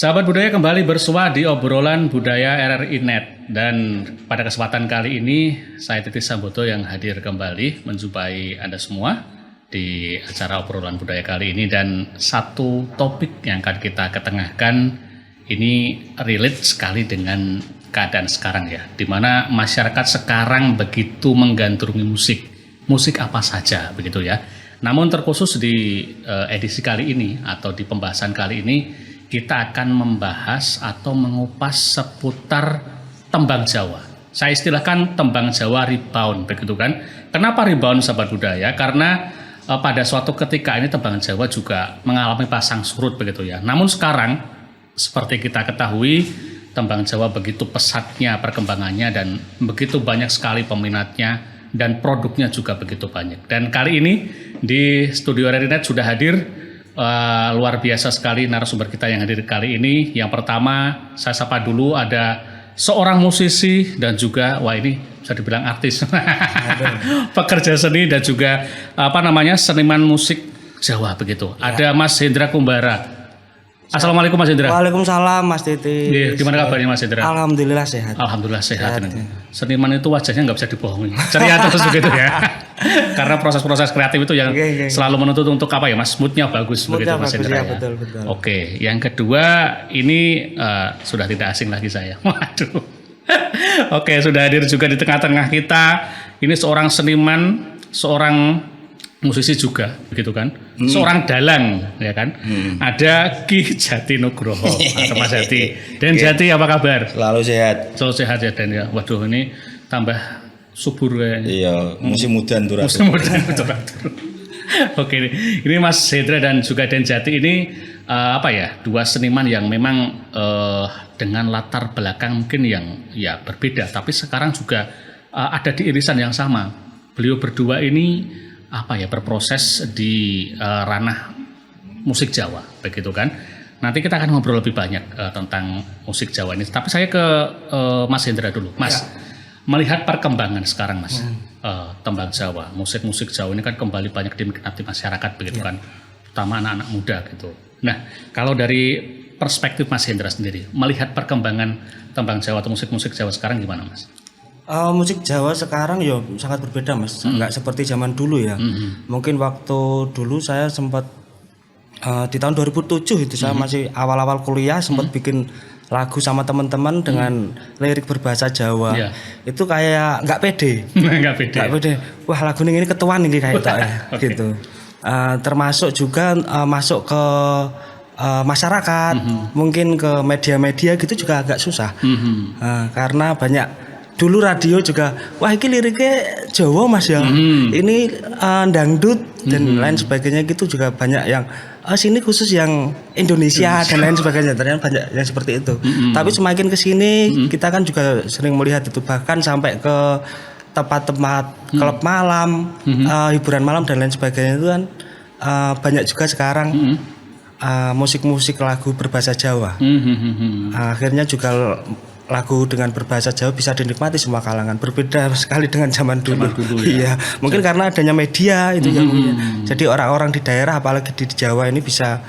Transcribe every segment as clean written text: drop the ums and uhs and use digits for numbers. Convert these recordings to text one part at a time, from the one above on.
Sahabat budaya kembali bersua di obrolan budaya RRI Net, dan pada kesempatan kali ini saya Titis Sambodo yang hadir kembali menjumpai Anda semua di acara obrolan budaya kali ini, dan satu topik yang akan kita ketengahkan ini relate sekali dengan keadaan sekarang ya, di mana masyarakat sekarang begitu menggandrungi musik apa saja begitu ya. Namun terkhusus di edisi kali ini atau di pembahasan kali ini kita akan membahas atau mengupas seputar tembang Jawa. Saya istilahkan tembang Jawa rebound begitu kan. Kenapa rebound sahabat budaya? Karena pada suatu ketika ini tembang Jawa juga mengalami pasang surut begitu ya. Namun sekarang seperti kita ketahui tembang Jawa begitu pesatnya perkembangannya dan begitu banyak sekali peminatnya dan produknya juga begitu banyak. Dan kali ini di studio RRI Net sudah hadir luar biasa sekali narasumber kita yang hadir kali ini. Yang pertama saya sapa dulu, ada seorang musisi dan juga ini bisa dibilang artis pekerja seni dan juga seniman musik Jawa begitu ya. Ada Mas Hendra Kumbara. Assalamualaikum Mas Hendra. Waalaikumsalam Mas Titi. Gimana kabarnya Mas Hendra? Alhamdulillah sehat. Alhamdulillah sehat. Seniman itu wajahnya nggak bisa dibohongi, ceria terus begitu ya. Karena proses-proses kreatif itu yang selalu menuntut untuk Mas, moodnya bagus begitu Mas Hendra ya. Betul. Oke, yang kedua ini sudah tidak asing lagi saya. Waduh. Oke, sudah hadir juga di tengah-tengah kita. Ini seorang seniman, seorang musisi juga begitu kan, seorang dalang ya kan. Ada Ki Jati Nugroho atau Mas Jati. Dan Jati apa kabar? Selalu sehat. Selalu sehat ya Dan ya. Waduh, ini tambah subur kayaknya. Iya, musim mudan turun. Oke, ini Mas Hendra dan juga Dan Jati ini dua seniman yang memang dengan latar belakang mungkin yang ya berbeda, tapi sekarang juga ada di irisan yang sama. Beliau berdua ini berproses di ranah musik Jawa begitu kan. Nanti kita akan ngobrol lebih banyak tentang musik Jawa ini. Tapi saya ke Mas Hendra dulu. Mas, melihat perkembangan sekarang Mas, tembang Jawa, musik Jawa ini kan kembali banyak diminati masyarakat begitu kan, terutama anak-anak muda gitu. Nah, kalau dari perspektif Mas Hendra sendiri, melihat perkembangan tembang Jawa atau musik Jawa sekarang gimana Mas? Musik Jawa sekarang ya sangat berbeda Mas, nggak seperti zaman dulu ya. Mungkin waktu dulu saya sempat di tahun 2007 itu saya masih awal-awal kuliah sempat bikin lagu sama teman-teman dengan lirik berbahasa Jawa. Itu kayak nggak pede. Nggak pede. Wah, lagu ini ketuan ini kayak gitu. Termasuk juga masuk ke masyarakat, mungkin ke media-media gitu juga agak susah. Karena banyak dulu radio juga, wah ini liriknya Jawa Mas ya, ini dangdut dan lain sebagainya gitu juga banyak yang sini khusus yang Indonesia dan lain sebagainya, ternyata banyak yang seperti itu. Tapi semakin kesini kita kan juga sering melihat itu, bahkan sampai ke tempat-tempat klub malam, hiburan malam dan lain sebagainya itu kan banyak juga sekarang musik-musik lagu berbahasa Jawa. Akhirnya juga lagu dengan berbahasa Jawa bisa dinikmati semua kalangan, berbeda sekali dengan zaman dulu. Iya, mungkin karena adanya media itu yang jadi orang-orang di daerah apalagi di Jawa ini bisa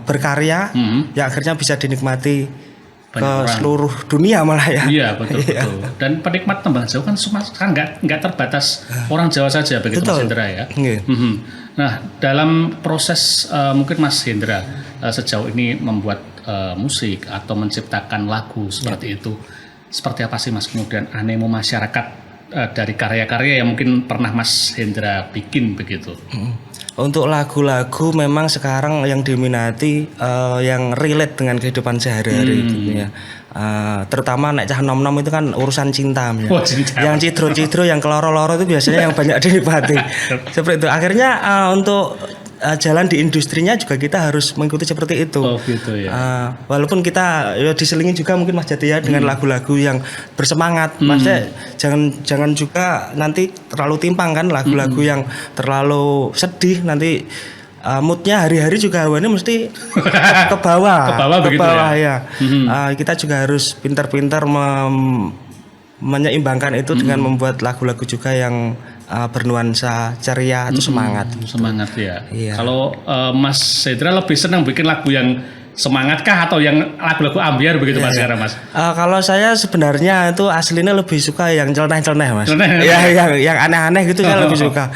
berkarya, ya akhirnya bisa dinikmati ke seluruh dunia malah ya. Iya, betul. Dan penikmat tembang Jawa kan nggak terbatas orang Jawa saja begitu Mas Hendra ya. Nah, dalam proses mungkin Mas Hendra sejauh ini membuat musik atau menciptakan lagu seperti itu, seperti apa sih Mas kemudian animo masyarakat dari karya-karya yang mungkin pernah Mas Hendra bikin begitu? Untuk lagu-lagu memang sekarang yang diminati yang relate dengan kehidupan sehari-hari gitu ya. Terutama nek cah nom-nom itu kan urusan cinta ya. Yang cidro-cidro, yang keloro-loro itu biasanya yang banyak dinikmati. Seperti itu. Akhirnya untuk jalan di industrinya juga kita harus mengikuti seperti itu. Gitu ya. Walaupun kita ya diselingi juga mungkin Mas Jati ya dengan lagu-lagu yang bersemangat. Maksudnya jangan juga nanti terlalu timpang kan, lagu-lagu yang terlalu sedih nanti moodnya hari-hari juga hawannya mesti ke bawah. ke bawah ya. Kita juga harus pintar-pintar menyeimbangkan itu dengan membuat lagu-lagu juga yang bernuansa ceria atau semangat. Semangat ya. Iya. Kalau Mas Hendra lebih senang bikin lagu yang semangatkah atau yang lagu-lagu ambiar begitu Mas sekarang Mas? Kalau saya sebenarnya itu aslinya lebih suka yang celeneh-celeneh Mas. Celeneh. Ya, yang aneh-aneh gitu saya lebih suka.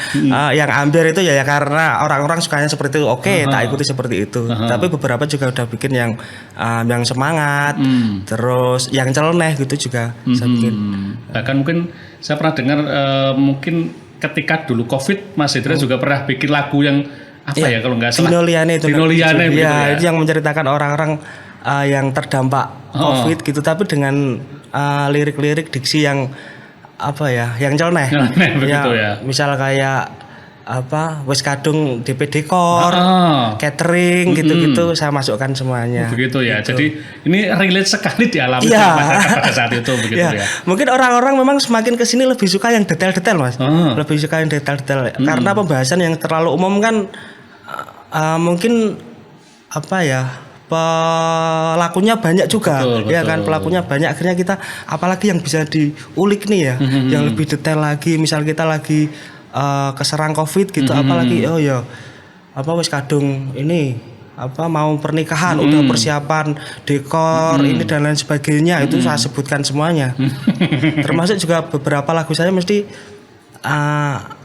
Yang ambiar itu ya karena orang-orang sukanya seperti itu. Oke, tak ikuti seperti itu. Tapi beberapa juga udah bikin yang semangat, terus yang celeneh gitu juga saya bikin. Bahkan mungkin saya pernah dengar mungkin ketika dulu Covid Mas Hendra juga pernah bikin lagu yang apa ya kalau nggak salah Dino Liane begitu ya. Itu yang menceritakan orang-orang yang terdampak Covid gitu, tapi dengan lirik-lirik diksi yang apa ya, yang celeneh. Begitu ya. Misal kayak apa, wes kadung DP dekor, catering gitu-gitu saya masukkan semuanya. Begitu ya. Gitu. Jadi ini relate sekali dialami masyarakat pada saat itu begitu ya. Mungkin orang-orang memang semakin kesini lebih suka yang detail-detail Mas. Lebih suka yang detail-detail. Karena pembahasan yang terlalu umum kan mungkin apa ya, pelakunya banyak juga. Ya kan, pelakunya banyak, akhirnya kita apalagi yang bisa diulik nih ya, yang lebih detail lagi. Misal kita lagi keserang Covid gitu, apalagi oh ya apa wis kadung ini apa mau pernikahan, udah persiapan dekor ini dan lain sebagainya, itu saya sebutkan semuanya. Termasuk juga beberapa lagu saya mesti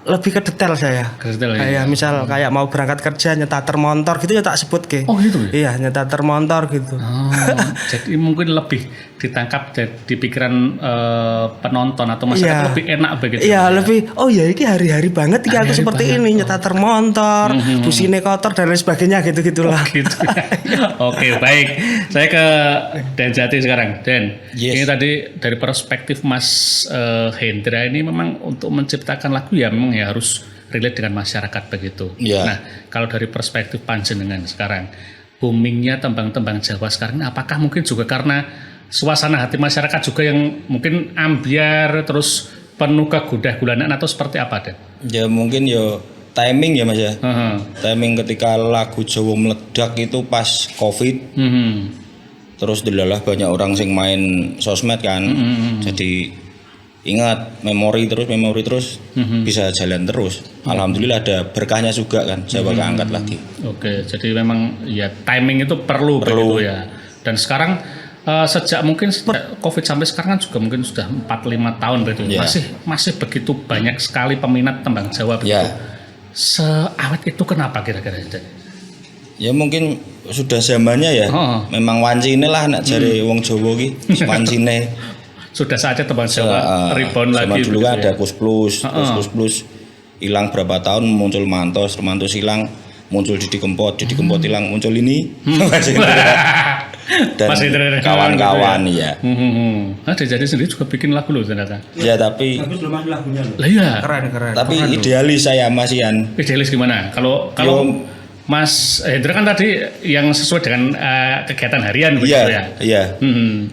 lebih ke detail saya. Kayak misal kayak mau berangkat kerja nyetater motor gitu ya tak sebut ke. Oh gitu ya? Iya, nyetater motor gitu. Jadi mungkin lebih ditangkap di pikiran penonton atau masyarakat lebih enak begitu. Iya, lebih oh ya ini hari-hari banget ya aku seperti ini, nyetater motor, busine kotor dan lain sebagainya gitu-gitulah. Gitu. Oke, baik. Saya ke Den Jati sekarang. Den, ini tadi dari perspektif Mas Hendra ini memang untuk menciptakan lagu ya memang ya harus relate dengan masyarakat begitu. Nah, kalau dari perspektif panjenengan sekarang, boomingnya tembang-tembang Jawa sekarang ini apakah mungkin juga karena suasana hati masyarakat juga yang mungkin ambiar terus penuh kegundah-gulanan atau seperti apa Den? Ya mungkin ya timing ya Mas ya. Timing ketika lagu Jawa meledak itu pas Covid. Terus delalah banyak orang sing main sosmed kan. Jadi ingat memori terus bisa jalan terus. Alhamdulillah ada berkahnya juga kan, Jawa keangkat lagi. Oke, jadi memang ya timing itu perlu. Begitu ya. Dan sekarang sejak mungkin Covid sampai sekarang kan juga mungkin sudah 4-5 tahun begitu. Masih begitu banyak sekali peminat tembang Jawa begitu. Seawet itu kenapa kira-kira? Ya mungkin sudah zamannya ya. Memang wancine lah nak jare wong Jawa ki, wancine. Sudah saatnya tembang Jawa rebound lagi. Dulu kan ada Kus Plus hilang berapa tahun, muncul Mantos hilang, muncul Didi Kempot hilang, muncul ini dan kawan-kawan ya. Jadi sendiri juga bikin lagu loh ternyata. Ya tapi belum ada lagunya loh. Lah iya. Keren. Tapi idealis saya Mas Ian. Idealis gimana? Kalau Mas Hendra kan tadi yang sesuai dengan kegiatan harian begitu ya. Iya.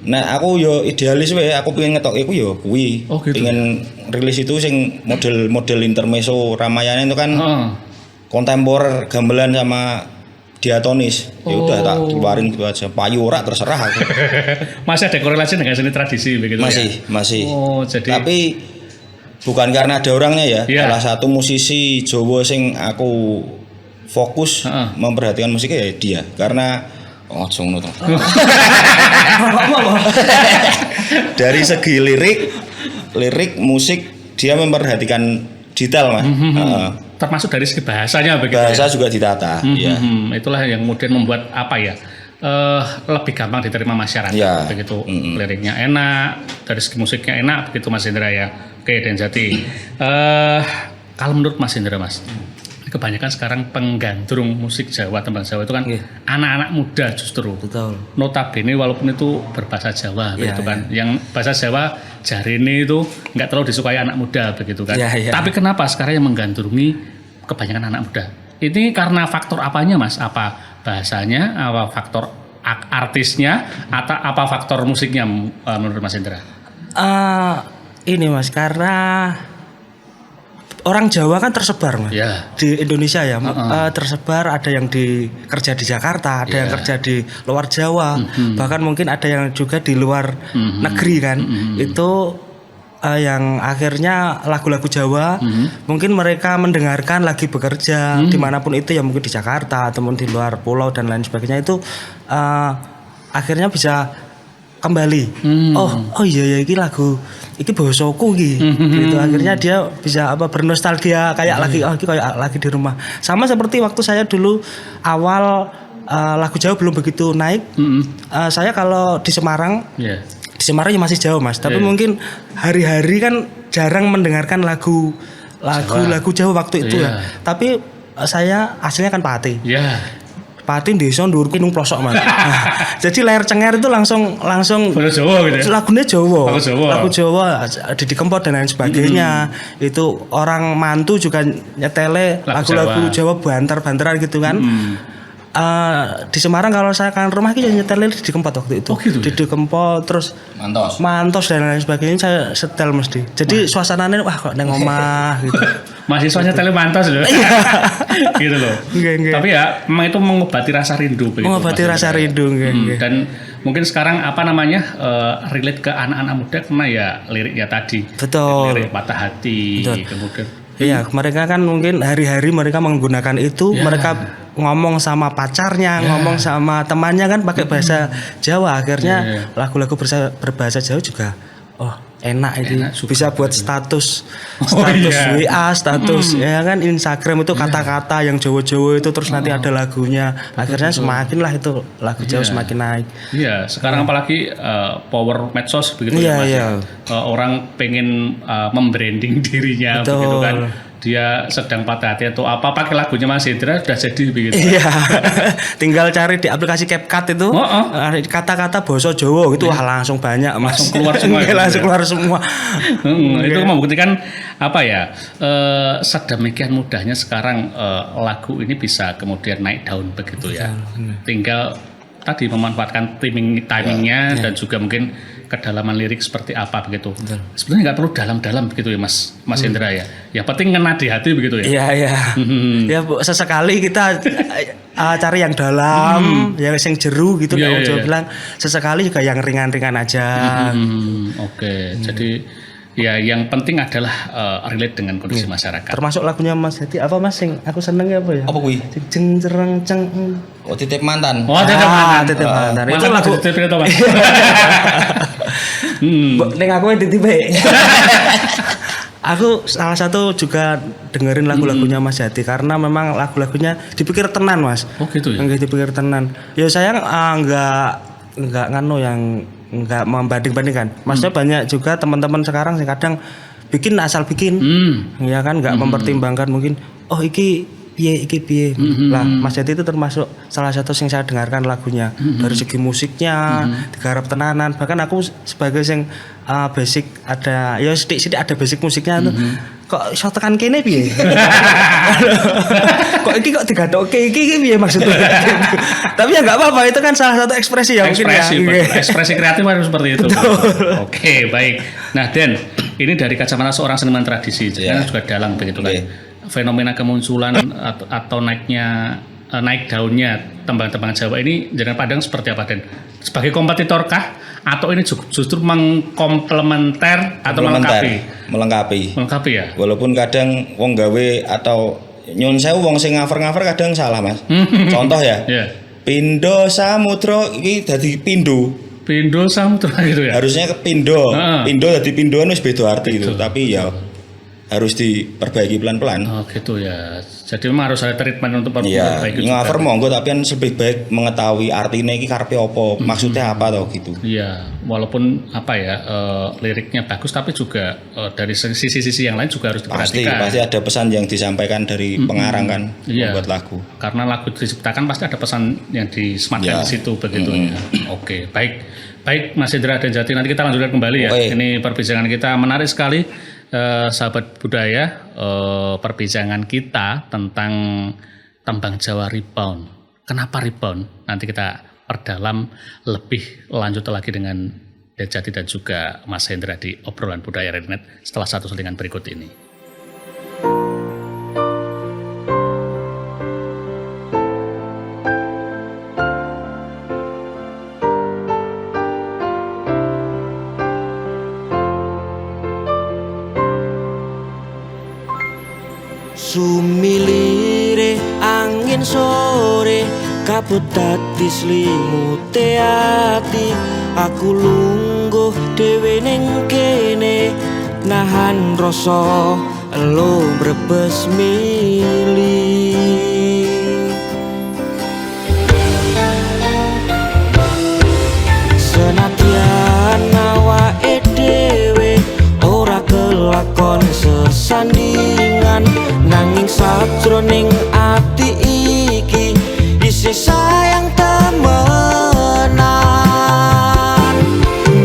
Nah, aku yo idealis wae, aku pengen ngetok iku yo kuwi. Pengen rilis itu sing model intermezzo Ramayana itu kan kontemporer gamelan sama diatonis. Ya udah tak keluarin gitu aja. Payu ora terserah aku. Masih ada korelasi dengan seni tradisi begitu Masih. Oh, jadi tapi bukan karena ada orangnya ya. Salah satu musisi Jawa sing aku fokus memperhatikan musiknya ya dia, karena dari segi lirik musik dia memperhatikan detail Mas. Termasuk dari segi bahasanya begitu. Bahasa juga ditata. Itulah yang kemudian membuat apa ya lebih gampang diterima masyarakat begitu. Liriknya enak, dari segi musiknya enak begitu Mas Hendra ya. Oke, Den Jati. Kalau menurut Mas Hendra Mas, kebanyakan sekarang penggandrung musik Jawa, tembang Jawa itu kan anak-anak muda justru. Betul. Notabene walaupun itu berbahasa Jawa begitu kan. Yang bahasa Jawa jarine itu nggak terlalu disukai anak muda begitu kan. Tapi kenapa sekarang yang menggandrungi kebanyakan anak muda? Ini karena faktor apanya Mas? Apa bahasanya, apa faktor artisnya, atau apa faktor musiknya menurut Mas Hendra? Ini Mas, karena orang Jawa kan tersebar Mas di Indonesia ya, tersebar, ada yang kerja di Jakarta, ada yang kerja di luar Jawa, bahkan mungkin ada yang juga di luar negeri kan. Itu yang akhirnya lagu-lagu Jawa mungkin mereka mendengarkan lagi bekerja dimanapun itu ya, mungkin di Jakarta ataupun di luar pulau dan lain sebagainya, itu akhirnya bisa kembali oh iya ya ini lagu ini bosoku gitu, akhirnya dia bisa bernostalgia kayak lagi kayak lagi di rumah. Sama seperti waktu saya dulu awal lagu Jawa belum begitu naik, saya kalau di Semarang di Semarang ya masih jauh Mas, tapi mungkin hari-hari kan jarang mendengarkan lagu Jawa waktu itu ya. Tapi saya aslinya kan Pati. Pati desa ndur nang plosok Mas. Jadi layar cengер itu langsung Jawa gitu ya. Lagunya Jawa. Lagu Jawa, Didi Kempot dan lain sebagainya. Itu orang mantu juga nyetele lagu-lagu Jawa banter-banteran gitu kan. Di Semarang kalau saya kan rumah kita nyetel Didi Kempot waktu itu. Didi Kempot terus Mantos dan lain sebagainya saya setel mesti. Jadi suasananya wah kok nang omah gitu. Mahasiswanya nyetel Mantos loh. Gitu loh. Tapi ya memang itu mengobati rasa rindu begitu. Mengobati rasa rindu dan mungkin sekarang relate ke anak-anak muda karena ya liriknya tadi. Betul. Lirik patah hati kemudian. Iya, mereka kan mungkin hari-hari mereka menggunakan itu, mereka ngomong sama pacarnya, ngomong sama temannya kan pakai bahasa Jawa. Akhirnya lagu-lagu berbahasa Jawa juga enak itu. Bisa buat status WA, status ya kan Instagram itu kata-kata yang Jawa-Jawa itu terus nanti ada lagunya. Akhirnya semakin lah itu lagu Jawa semakin naik. Iya, sekarang apalagi power medsos begitu ya Mas. Orang pengen membranding dirinya begitu kan. Dia sedang patah hati atau apa pakai lagunya Mas Hendra sudah jadi begitu. Iya. Tinggal cari di aplikasi CapCut itu kata-kata bahasa Jawa gitu langsung banyak Mas. Langsung keluar semua. Itu membuktikan sedemikian mudahnya sekarang lagu ini bisa kemudian naik daun begitu ya. Tinggal tadi memanfaatkan timingnya dan juga mungkin kedalaman lirik seperti apa begitu. Sebenarnya nggak perlu dalam-dalam begitu ya Mas Hendra ya. Yang penting ngena di hati begitu ya. Iya. Ya sesekali kita cari yang dalam, yang jeru gitu. Jawa bilang sesekali juga yang ringan-ringan aja. Oke. Jadi ya yang penting adalah relate dengan kondisi masyarakat. Termasuk lagunya Mas Hadi apa Mas yang aku seneng apa ya? Apa kuwi? Jeng cereng ceng. Titip mantan. Titip mantan. Itu lagu titip itu Mas. Ning aku titipe. Aku salah satu juga dengerin lagu-lagunya Mas Hadi karena memang lagu-lagunya dipikir tenan Mas. Oh gitu ya. Enggak dipikir tenan. Ya saya enggak enggak membanding-bandingkan. Maksudnya banyak juga teman-teman sekarang yang kadang bikin asal bikin. Ya kan enggak mempertimbangkan mungkin iki piye. Lah Mas Hadi itu termasuk salah satu yang saya dengarkan lagunya. Dari segi musiknya digarap tenanan. Bahkan aku sebagai yang basic ada ya sedikit ada basic musiknya tuh. Kok iso tekan kene piye? kok digadokke iki piye maksudnya? Tapi ya enggak apa-apa, itu kan salah satu ekspresi ya mungkin ya. Ekspresi kreatif harus seperti itu. Oke, baik. Nah, Den, ini dari kacamata seorang seniman tradisi, karena juga dalang begitu kan. Fenomena kemunculan atau naik daunnya tembang-tembang Jawa ini jangan pandang seperti apa Den? Sebagai kompetitor kah atau ini justru mengkomplementer atau melengkapi ya? Walaupun kadang wong gawe atau nyun sewu wong sing cover kadang salah Mas. Contoh ya. Pindo Samudra iki dadi Pindo Samudra gitu ya. Harusnya ke Pindo. Pindo dadi Pindoan wis beda arti gitu. Tapi ya harus diperbaiki pelan-pelan. Oh gitu ya. Jadi memang harus ada treatment untuk memperbaiki. Iya, cover monggo tapi kan lebih baik mengetahui artinya iki karepe apa, maksudnya apa tau gitu. Iya, walaupun liriknya bagus tapi juga dari sisi-sisi yang lain juga harus diperhatikan. Pasti ada pesan yang disampaikan dari pengarang kan membuat lagu. Karena lagu diciptakan pasti ada pesan yang disematkan di situ begitu ya. Oke, baik Mas Hendra dan Jati, nanti kita lanjutkan kembali ya. Ini perbincangan kita menarik sekali. Sahabat budaya, perbincangan kita tentang tembang Jawa rebound. Kenapa rebound? Nanti kita perdalam lebih lanjut lagi dengan Jati dan juga Mas Hendra di obrolan budaya Rednet setelah satu selingan berikut ini. Sumilire angin sore kabut dadi slimute ati. Aku lungguh dhewe ning kene nahan rasa elo brebes mili. Senadyan awake dhewe ora kelakon sesandingan, nanging sajroning ati iki isih sayang temenan.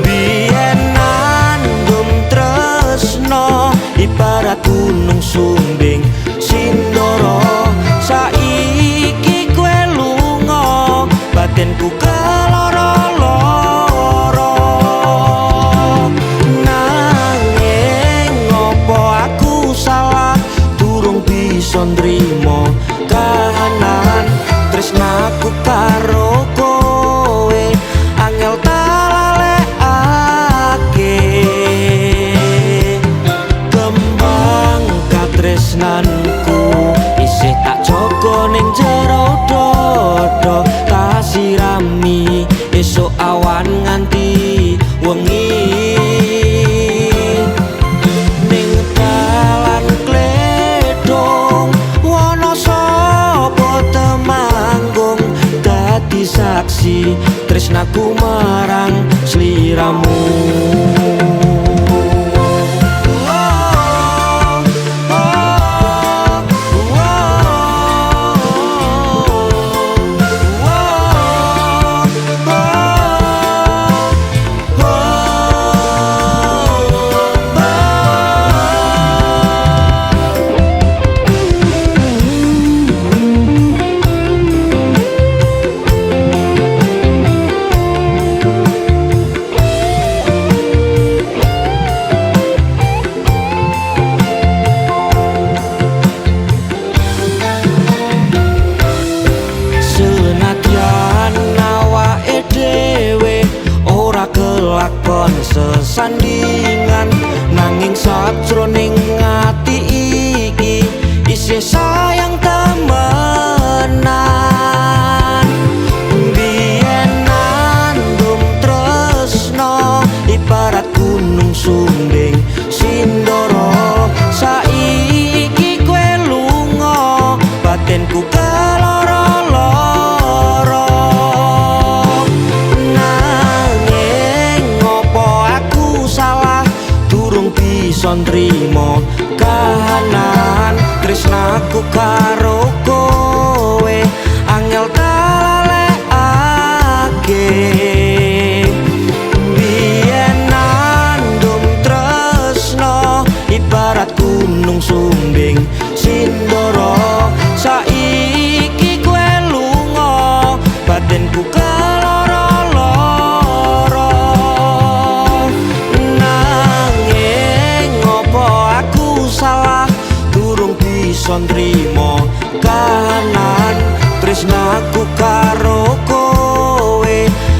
Biyen nandum tresno ibarat gunung sumbing sindoro, saiki kowe lunga batinku keloro-loro. Nanging ngopo aku salah durung bisa nrimo kahanan tresnaku karo kowe angel talalekake. Kembang katresnanku isih tak jaga ning jero dodo, tak sirami esuk awan nganti wengi. Ning dalan kledhong wana sapa temanggung dadi saksi tresnaku marang sliramu. Kelakon sesandingan, nanging sajroning ati iki isih sayang temenan. Biyen nandum tresno ibarat gunung sumbing sindoro, saiki kowe lunga batinku keloro-loro. Bisa nrimo kahanan tresnaku karo kowe angel talalekake. Biyen nandum tresno ibarat gunung sumbing sindoro, saiki kowe lunga batinku keloro-loro. Salah durung bisa nrimo kahanan tresnaku karo kowe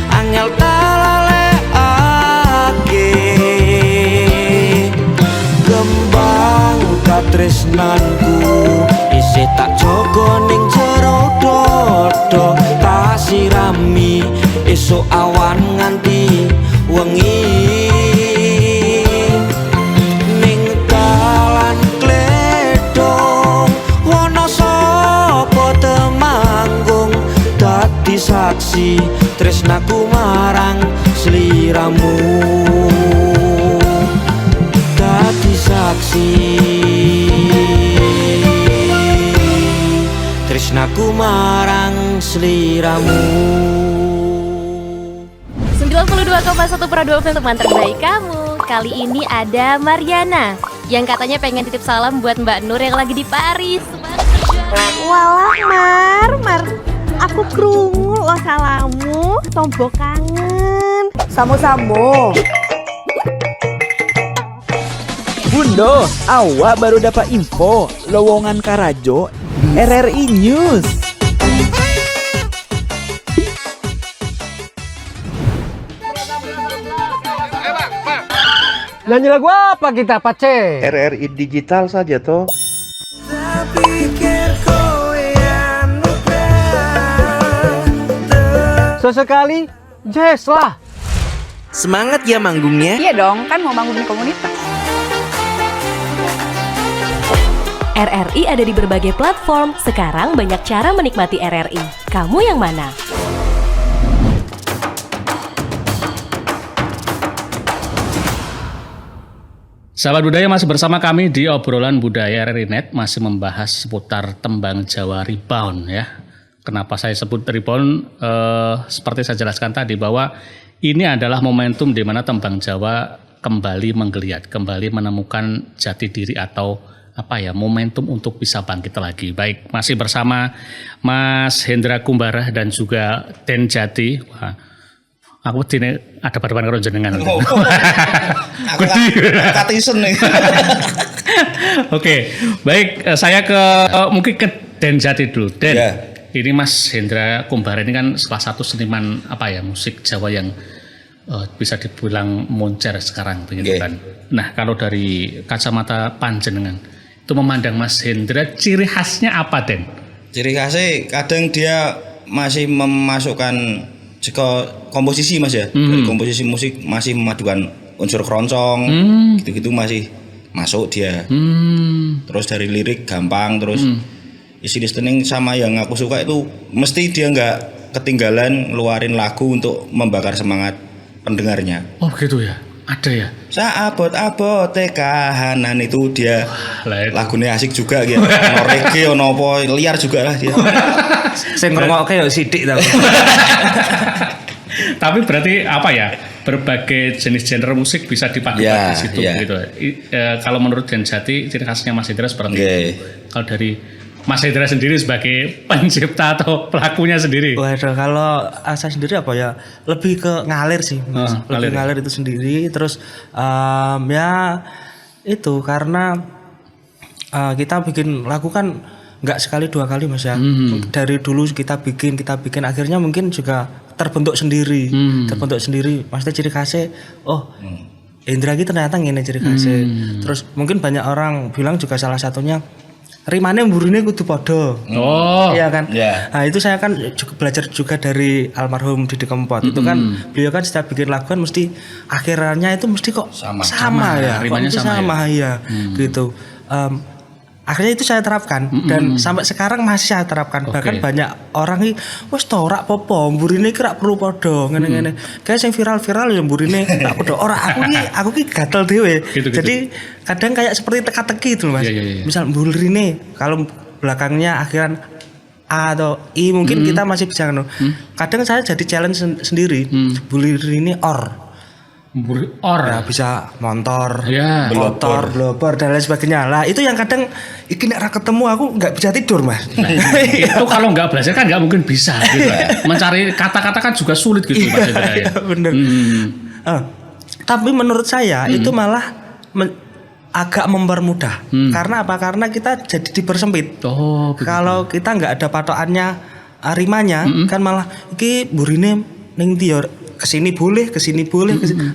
angel talalekake. Kembang katresnanku isih tak jaga ning jero dodo, tak sirami esuk awan nganti wengi. Saksi tresnaku marang sliramu, dadi saksi tresnaku marang sliramu. 92,1 Prado FM teman terbaik kamu. Kali ini ada Mariana yang katanya pengen titip salam buat Mbak Nur yang lagi di Paris. Walah Mar, aku krungu lo salamu, tombok kangen. Samo-samo. Bundo, awak baru dapat info lowongan Karajo di RRI News. Nyanyi lagu apa kita, Pace? RRI digital saja toh. Sesekali jazz lah. Semangat ya manggungnya. Iya dong, kan mau bangun komunitas. RRI ada di berbagai platform. Sekarang banyak cara menikmati RRI. Kamu yang mana? Sahabat budaya, masih bersama kami di obrolan budaya RRI Net, masih membahas seputar tembang Jawa rebound ya. Kenapa saya sebut rebound? Seperti saya jelaskan tadi bahwa ini adalah momentum di mana tembang Jawa kembali menggeliat, kembali menemukan jati diri atau momentum untuk bisa bangkit lagi. Baik, masih bersama Mas Hendra Kumbara dan juga Den Jati. Wah, aku dini ada pada karo jenengan. Aku katisen nih. Oke, baik, saya mungkin ke Den Jati dulu. Den, ini Mas Hendra Kumbara ini kan salah satu seniman musik Jawa yang bisa dibilang moncer sekarang begitu kan. Nah, kalau dari kacamata panjenengan itu memandang Mas Hendra, ciri khasnya apa, Den? Ciri khasnya kadang dia masih memasukkan komposisi Mas ya. Dari komposisi musik masih memadukan unsur keroncong, gitu-gitu masih masuk dia. Terus dari lirik gampang, terus isi listening sama yang aku suka itu mesti dia nggak ketinggalan ngeluarin lagu untuk membakar semangat pendengarnya. Oh gitu ya, ada ya. Saabot-abot kahanan itu dia. Lagunya asik juga gitu. Ono reggae, ono apa liar juga lah dia. Saya ngerungokke yo sithik ta. Tapi berarti berbagai jenis genre musik bisa dipadukan di situ gitu. Kalau menurut Den Jati ciri khasnya Mas Hendra seperti itu. Kalau dari Mas Hendra sendiri sebagai pencipta atau pelakunya sendiri? Waduh, kalau saya sendiri lebih ke ngalir sih, lebih ngalir itu sendiri. Terus itu karena kita bikin lagu kan nggak sekali dua kali Mas ya. Dari dulu kita bikin akhirnya mungkin juga terbentuk sendiri. Maksudnya ciri khasnya, Hendra gitu ternyata ngene ciri khasnya. Terus mungkin banyak orang bilang juga salah satunya rimane mburine kudu padha. Oh. Iya kan? Yeah. Nah, itu saya kan juga belajar juga dari almarhum Didi Kempot. Itu kan beliau kan setiap bikin lagu kan mesti akhirannya itu mesti kok sama ya. Rimanya sama ya. Gitu. Akhirnya itu saya terapkan dan sampai sekarang masih saya terapkan. Bahkan banyak orang iki wis to ora apa-apa, mburine iki ora perlu padha ngene-ngene. Kayak sing viral-viral ya mburine ora padha. Ora aku ki gatel dhewe. Jadi kadang kayak seperti teka-teki itu Mas. Misal mburine kalau belakangnya akhiran A atau I mungkin kita masih bisa kadang saya jadi challenge sendiri. Mburine bisa motor, bloper dan lain sebagainya. Lah itu yang kadang iki nek ketemu aku nggak bisa tidur Mas. Nah, itu kalau nggak belajar kan nggak mungkin bisa gitu. Mencari kata-kata kan juga sulit gitu Mas. Iya bener. Tapi menurut saya itu malah agak mempermudah. Karena apa? Karena kita jadi dipersempit. Kalau kita nggak ada patokannya rimanya kan malah iki burine ning ndi kesini boleh.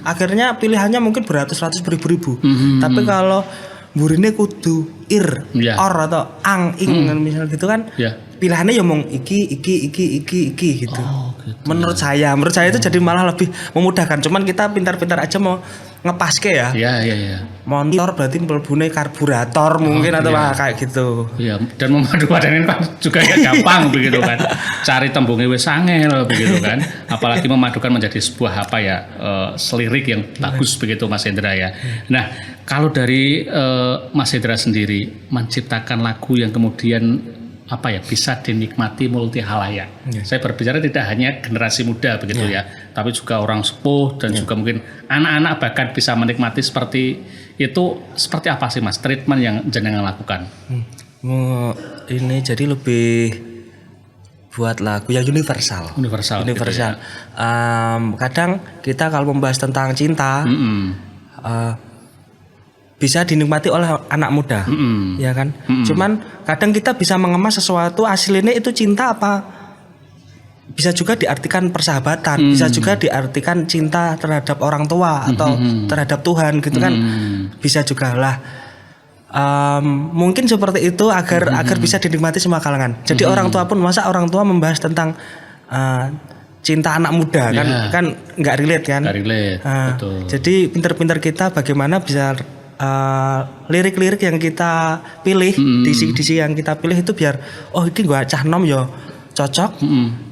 Akhirnya pilihannya mungkin beratus-ratus beribu-ribu. Tapi kalau burine kudu or atau ang ing misal gitu kan, pilihannya ya mong iki gitu. Menurut saya itu jadi malah lebih memudahkan. Cuman kita pintar-pintar aja mau ngepaske ya. Iya. Motor berarti mlebune karburator mungkin atau kayak gitu. Iya, dan memadupadankan kan juga gak gampang begitu kan. Cari tembungnya wis angel begitu kan. Apalagi memadukan menjadi sebuah selirik yang bagus begitu Mas Hendra ya. Nah, kalau dari Mas Hendra sendiri menciptakan lagu yang kemudian bisa dinikmati multi halayak. Saya berbicara tidak hanya generasi muda begitu ya, tapi juga orang sepuh dan juga mungkin anak-anak bahkan bisa menikmati seperti itu. Seperti apa sih Mas treatment yang jenengan lakukan? Ini jadi lebih buat lagu yang universal. Gitu ya. Kadang kita kalau membahas tentang cinta bisa dinikmati oleh anak muda, ya kan? Cuman kadang kita bisa mengemas sesuatu aslinya itu cinta apa? Bisa juga diartikan persahabatan, bisa juga diartikan cinta terhadap orang tua atau terhadap Tuhan gitu kan? Bisa juga lah. mungkin seperti itu agar bisa dinikmati semua kalangan. Jadi orang tua pun, masa orang tua membahas tentang cinta anak muda kan nggak relate kan? Nggak relate, betul. Jadi pinter-pinter kita bagaimana bisa lirik-lirik yang kita pilih, disi-disi yang kita pilih itu biar ini gua cah nom yo cocok,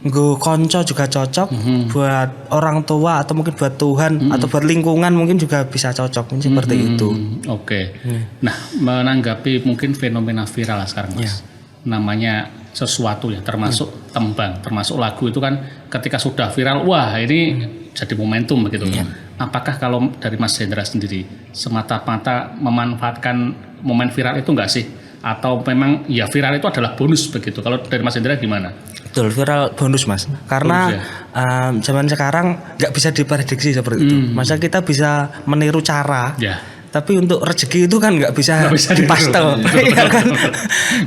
gue konco juga cocok, buat orang tua atau mungkin buat Tuhan atau buat lingkungan mungkin juga bisa cocok, mungkin seperti itu. Oke. Nah, menanggapi mungkin fenomena viral sekarang Mas, namanya sesuatu ya, termasuk tembang, termasuk lagu itu kan ketika sudah viral, wah ini jadi momentum begitu. Apakah kalau dari Mas Hendra sendiri semata-mata memanfaatkan momen viral itu enggak sih? Atau memang ya viral itu adalah bonus begitu? Kalau dari Mas Hendra gimana? Betul, viral bonus Mas. Karena zaman sekarang nggak bisa diprediksi seperti itu. Masa kita bisa meniru cara, tapi untuk rezeki itu kan nggak bisa dipastel, ya kan?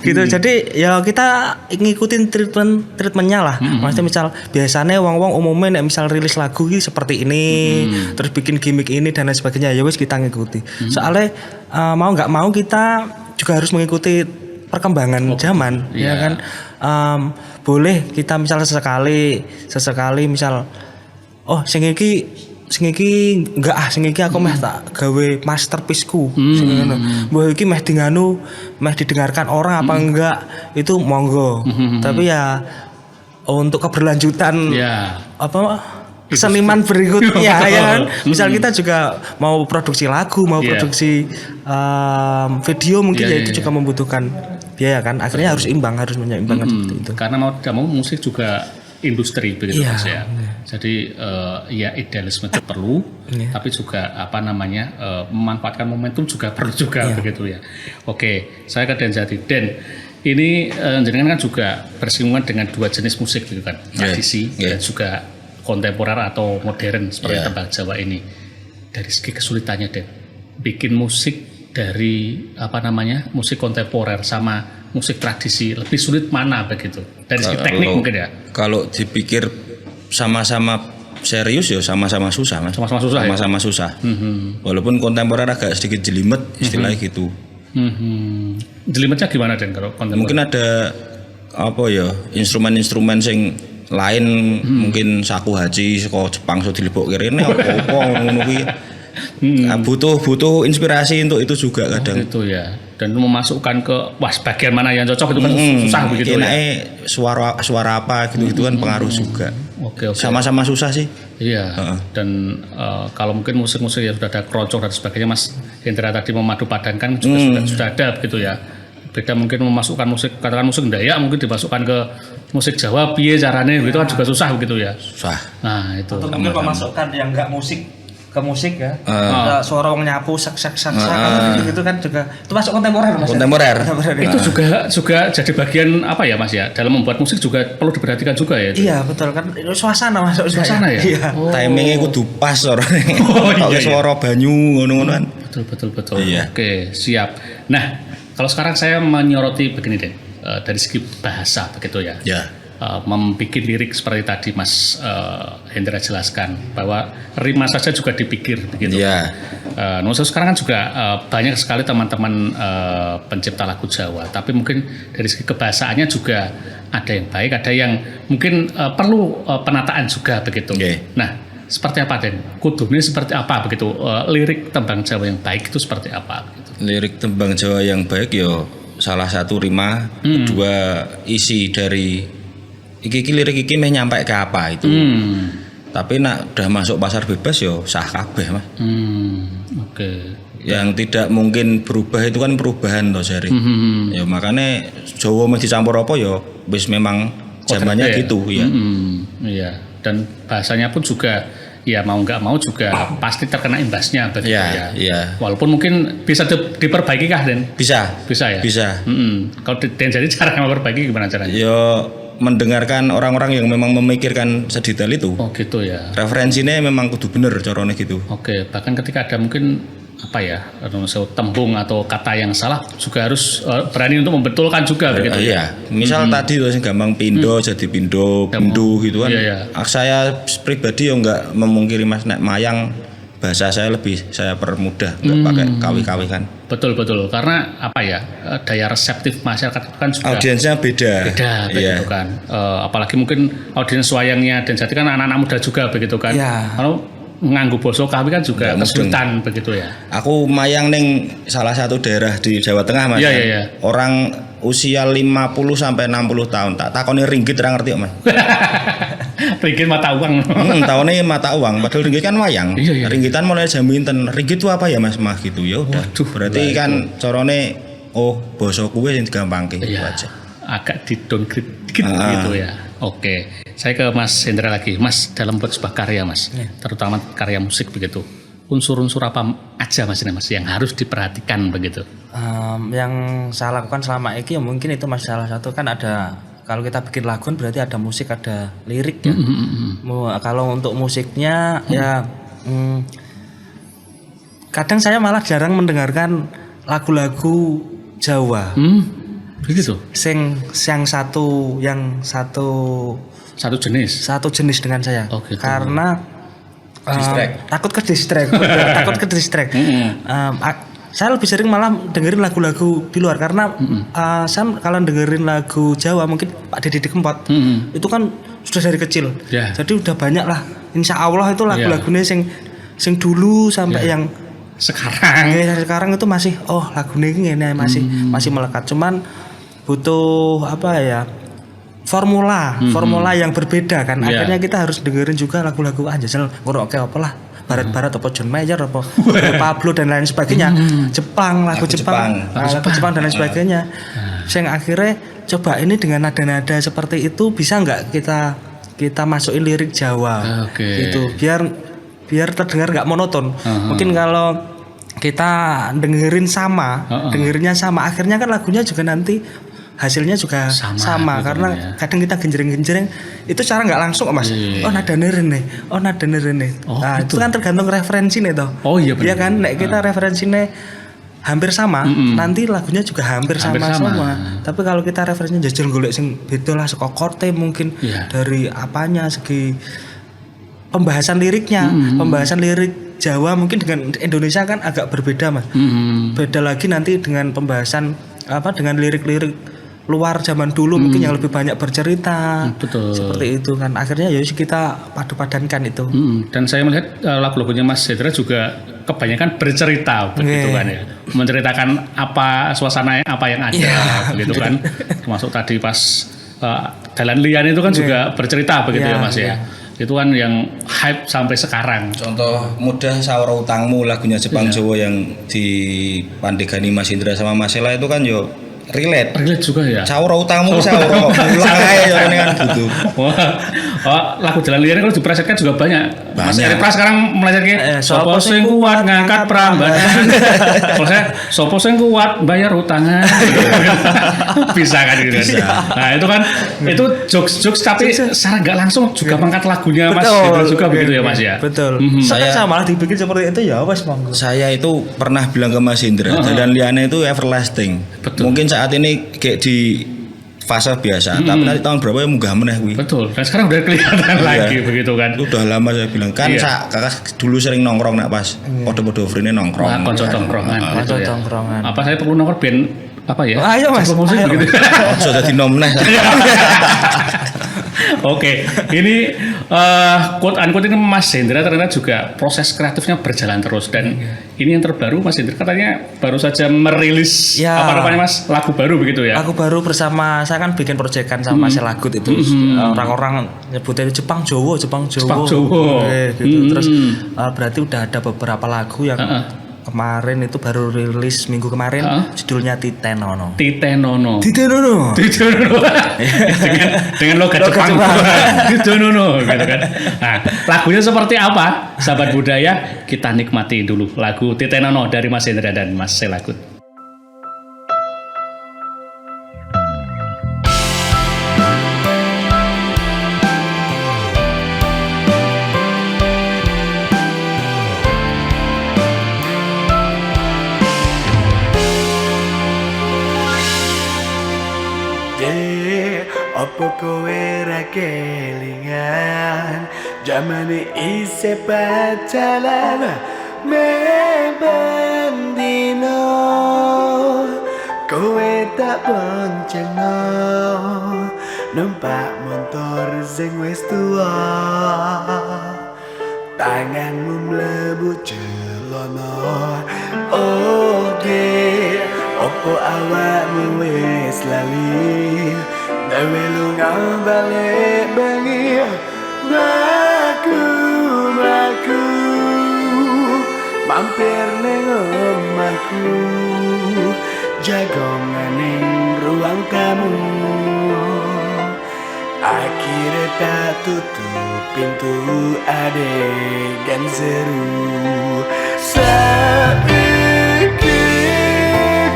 Gitu. Jadi ya kita ngikutin treatmentnya lah. Maksudnya misal biasanya wong-wong umumnya misal rilis lagu ini seperti ini, terus bikin gimmick ini dan lain sebagainya, ya wes kita ngikuti. Soalnya mau nggak mau kita juga harus mengikuti perkembangan zaman, ya kan. Boleh kita misal sesekali misal sing iki enggak sing iki aku meh tak gawe masterpiece-ku sing ngono. Mbah iki meh didengarkan orang apa enggak itu monggo. Tapi ya untuk keberlanjutan seniman berikutnya ya kan. Misal kita juga mau produksi lagu, mau produksi video mungkin itu juga membutuhkan biaya kan. Akhirnya harus menyeimbangkan seperti itu. Karena mau tidak mau musik juga industri begitu Mas ya. Jadi ya idealisme itu perlu, tapi juga memanfaatkan momentum juga perlu juga begitu ya. Oke, saya ke Den Zati. Den, ini jenengan kan juga bersinggungan dengan dua jenis musik gitu kan, tradisi dan juga kontemporer atau modern seperti tembang Jawa ini. Dari segi kesulitannya Den, bikin musik dari musik kontemporer sama musik tradisi lebih sulit mana begitu? Dari segi teknik mungkin ya. Kalau dipikir sama-sama serius ya sama-sama susah Mas. Sama-sama susah. Walaupun kontemporer agak sedikit jelimet istilahnya gitu. Jelimetnya gimana Den kalau kontemporer? Mungkin ada instrumen-instrumen sing lain mungkin saku haji saka Jepang so dilebok kene apa ngono kuwi. Butuh inspirasi untuk itu juga kadang. Itu ya. Dan memasukkan ke bagian mana yang cocok itu kan susah begitu ya. Suara apa gitu kan pengaruh juga. Oke. Sama-sama susah sih. Iya. Dan kalau mungkin musik-musik yang sudah ada keroncong dan sebagainya Mas Hendra tadi memadu padankan juga sudah ada begitu ya. Beda mungkin memasukkan musik, katakan musik Dayak mungkin dimasukkan ke musik Jawa piye caranya gitu kan juga susah begitu ya. Susah. Nah, itu. Atau mungkin memasukkan yang enggak musik ke musik ya. Suara orang nyapu sak gitu kan juga itu masuk kontemporer Mas. Kontemporer. Itu juga jadi bagian apa ya Mas ya? Dalam membuat musik juga perlu diperhatikan juga ya. Iya, betul kan. Suasana masuk suasana ya. Iya. Timingnya kudu pas suarane. Suara banyu ngono-ngono kan. Betul. Iya. Oke, siap. Nah, kalau sekarang saya menyoroti begini deh, dari segi bahasa begitu ya. Membuat lirik seperti tadi Mas Hendra jelaskan bahwa rima saja juga dipikir begitu. Sekarang kan juga banyak sekali teman-teman pencipta lagu Jawa, tapi mungkin dari segi kebahasaannya juga ada yang baik, ada yang mungkin perlu penataan juga begitu. Nah, seperti apa Den? Kudune seperti apa begitu? Lirik tembang Jawa yang baik itu seperti apa begitu? Lirik tembang Jawa yang baik salah satu rima, kedua isi dari iki lirik iki meh nyampe ke apa itu. Tapi nak udah masuk pasar bebas sah kabeh Mas. Oke. Yang tidak mungkin berubah itu kan perubahan toh jare. Ya makanya Jawa meh dicampur apa wis memang zamannya gitu ya. Iya. Dan bahasanya pun juga ya mau nggak mau juga pasti terkena imbasnya begitu ya. Iya. Walaupun mungkin bisa diperbaiki kah Den? Bisa ya. Bisa. Kalau Den jadi cara memperbaiki gimana caranya? Mendengarkan orang-orang yang memang memikirkan sedetail itu. Oh gitu ya. Referensinya memang kudu bener caranya gitu. Oke, bahkan ketika ada mungkin tembung atau kata yang salah juga harus berani untuk membetulkan juga begitu. Iya. Misal tadi tuh gampang pindo jadi pindo gitu kan. Iya. Saya pribadi enggak memungkiri Mas nek mayang bahasa saya permudah, nggak pakai kawi-kawi kan. Betul karena apa ya, daya reseptif masyarakat kan juga audiensnya beda begitu kan. Apalagi mungkin audiens wayangnya dan jadi kan anak-anak muda juga begitu kan. Kalau nganggo basa kawi kan juga kesulitan begitu ya. Aku mayang ning salah satu daerah di Jawa Tengah Mas. Iya. Orang usia 50 sampai 60 tahun tak takoni ringgit ora ngerti kok Mas. Ringgit mata uang. Tahunnya mata uang, padahal ringgit kan wayang. Iya. Ringgitan mulai jam pinten. Ringgit itu apa ya Mas? Mah gitu ya udah. Berarti kan carane basa kuwi sing digampangke gitu aja. Agak di-downgrade dikit gitu ya. Oke. Saya ke Mas Hendra lagi. Mas, dalam buat sebuah karya Mas, terutama karya musik begitu. Unsur-unsur apa aja Mas ini Mas yang harus diperhatikan begitu? Yang saya lakukan selama ini ya mungkin itu Mas, salah satu kan ada, kalau kita bikin lagu berarti ada musik, ada lirik ya. Kalau untuk musiknya ya kadang saya malah jarang mendengarkan lagu-lagu Jawa. Begitu. Yang satu jenis dengan saya. Gitu. Karena takut ke distract. Saya lebih sering malah dengerin lagu-lagu di luar karena saya kalau dengerin lagu Jawa mungkin Pak Deddy Kempot itu kan sudah dari kecil. Jadi udah banyak lah. Insya Allah itu lagu-lagunya sing dulu sampai yang sekarang itu masih lagunya ini masih melekat. Cuman butuh apa ya, formula yang berbeda kan. Akhirnya kita harus dengerin juga lagu-lagu Anjasel ngrungokke apa lah, barat-barat apa John Mayer apa Pablo dan lain sebagainya. Lagu Jepang dan lain sebagainya. Sing akhirnya coba ini dengan nada-nada seperti itu bisa nggak kita masukin lirik Jawa gitu biar terdengar nggak monoton. Mungkin kalau kita dengernya sama akhirnya kan lagunya juga nanti hasilnya juga sama gitu, karena kadang kita genjreng-genjreng itu cara nggak langsung Mas. Nada nerene. Nah, itu kan tergantung referensi nih toh. Iya kan, nek kita referensinya hampir sama, nanti lagunya juga hampir sama semua. Tapi kalau kita referensinya jajal golek sing beda lah, saka korte mungkin dari apanya, segi pembahasan liriknya, pembahasan lirik Jawa mungkin dengan Indonesia kan agak berbeda Mas. Beda lagi nanti dengan pembahasan dengan lirik-lirik luar zaman dulu mungkin yang lebih banyak bercerita. Seperti itu kan. Akhirnya ya kita padu-padankan itu. Dan saya melihat lagu-lagunya Mas Hendra juga kebanyakan bercerita begitu kan ya. Menceritakan apa suasana apa yang ada begitu kan. Termasuk tadi pas Dalan Lian itu kan juga bercerita begitu ya Mas ya. Itu kan yang hype sampai sekarang. Contoh mudah Sawara Utangmu, lagunya Jepang Jawa yang dipandegani Mas Indra sama Mas Sela itu kan yo relate juga ya. Sawara Utangmu Sawara ulang aja kan gitu. Lagu Dalan Lian kalau dipresetkan juga banyak. Mas Eri Pras sekarang melesetkan sopo sing kuat ngangkat prambanan. Kalau saya sopo sing kuat bayar utangan. Bisa kan gitu. Nah, itu kan itu jokes tapi secara nggak langsung juga mengangkat lagunya Mas Hendra juga begitu ya Mas ya. Betul. Saya malah dibikin seperti itu ya Mas monggo. Saya itu pernah bilang ke Mas Hendra, Dalan Lian itu everlasting. Mungkin saat ini kayak di fase biasa, tapi nanti tahun berapa ya munggah meneh kuwi. Betul. Dan sekarang udah kelihatan lagi begitu kan. Udah lama saya bilang kan kakak dulu sering nongkrong nak pas podo-podo frene nongkrong. Konco tongkrongan. Apa saya perlu nongkrong ben apa ya? Ayo Mas. Musik begitu. Sudah di nom meneh. Oke, ini quote unquote ini Mas Hendra ternyata juga proses kreatifnya berjalan terus dan ini yang terbaru Mas Hendra katanya baru saja merilis apa namanya Mas, lagu baru begitu ya? Lagu baru bersama saya kan bikin proyekan sama Mas Lagut itu. Orang-orang nyebutnya Jepang Jawa. Gitu. Terus berarti udah ada beberapa lagu yang kemarin itu baru rilis minggu kemarin, judulnya Titenono. dengan logat Jepang. Titenono gitu kan. Nah, lagunya seperti apa? Sahabat budaya, kita nikmati dulu lagu Titenono dari Mas Hendra dan Mas Selagut. Apa kowe ra kelingan jamane isih pacaran Mebendino kowe tak boncengno numpak motor sing wis tuwa tanganmu mlebu celana oke opo awakmu wis lali dewe lunga balik bengi mlaku mampir ning omahku jagongan ning ruang tamu akhirnya tak tutup pintu adegan seru saiki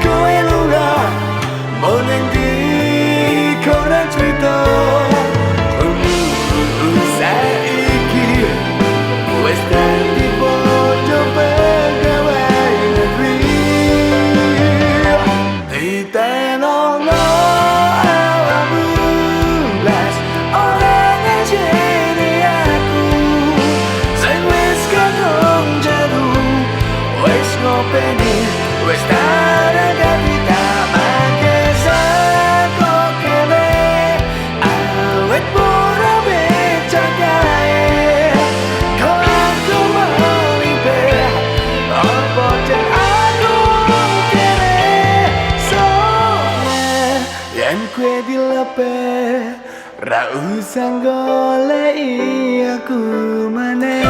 kowe lunga mau ning ndi kowe cerita saiki wis dadi bojo pegawai negeri ditenongno awakmu blas orang ngajeni aku sing wis kadung jadu wis ngopeni wis tara kapita make sako kene awet pura becakae kau aku melipe apa cek aku kene soalnya yang kue dilepe ra usah goleki aku maneh.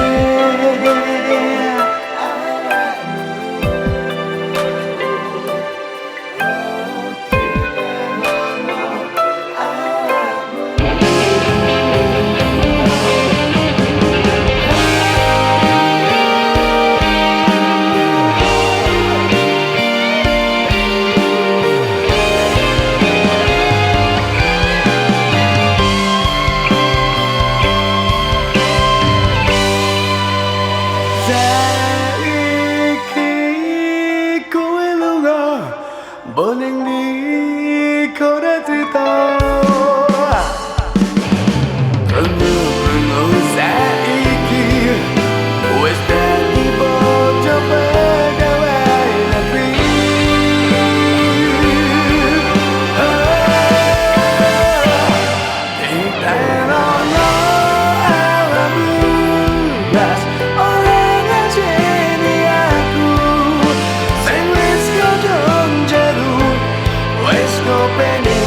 Saiki kowe lunga boning di kowe cerita Krungu saiki wis dadi bojo pegawai negeri ditenongno awakmu blas orang ngajeni aku sing wis kadung jadu wis ngopeni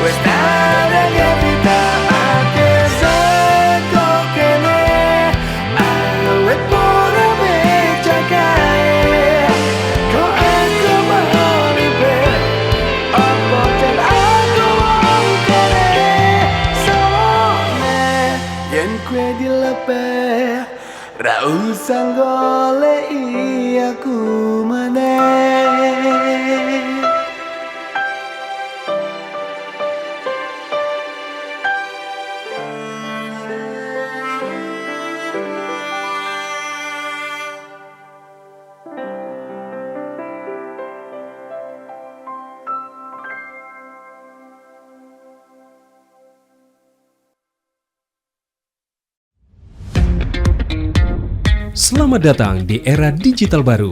wis tara kapita ake seko kene awet pura becakae kau aku melipe apa jan aku wong kene soalnya yen kue dilepe ra usah goleki aku maneh. Selamat datang di era digital baru.